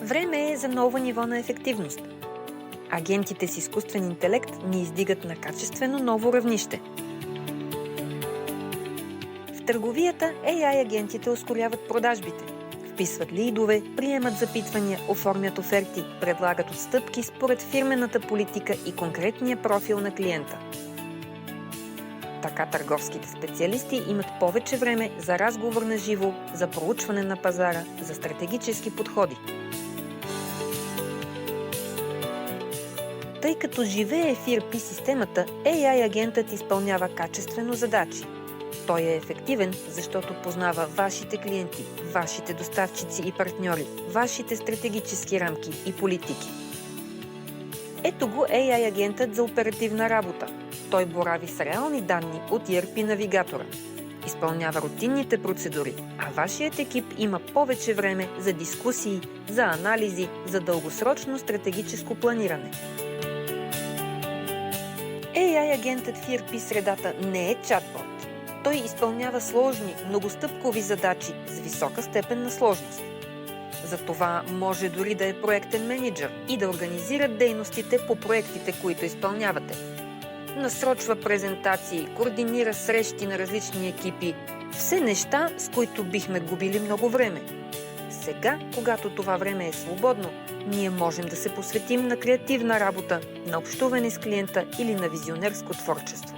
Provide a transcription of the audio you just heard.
Време е за ново ниво на ефективност. Агентите с изкуствен интелект ни издигат на качествено ново равнище. В търговията AI агентите ускоряват продажбите. Вписват лидове, приемат запитвания, оформят оферти, предлагат отстъпки според фирмената политика и конкретния профил на клиента. Така търговските специалисти имат повече време за разговор на живо, за проучване на пазара, за стратегически подходи. Тъй като живее в ERP системата, AI агентът изпълнява качествено задачи. Той е ефективен, защото познава вашите клиенти, вашите доставчици и партньори, вашите стратегически рамки и политики. Ето го AI агентът за оперативна работа. Той борави с реални данни от ERP навигатора. Изпълнява рутинните процедури, а вашият екип има повече време за дискусии, за анализи, за дългосрочно стратегическо планиране. AI агентът в ERP средата не е чатбот. Той изпълнява сложни, многостъпкови задачи с висока степен на сложност. Затова може дори да е проектен мениджър и да организира дейностите по проектите, които изпълнявате. Насрочва презентации, координира срещи на различни екипи. Все неща, с които бихме губили много време. Сега, когато това време е свободно, ние можем да се посветим на креативна работа, на общуване с клиента или на визионерско творчество.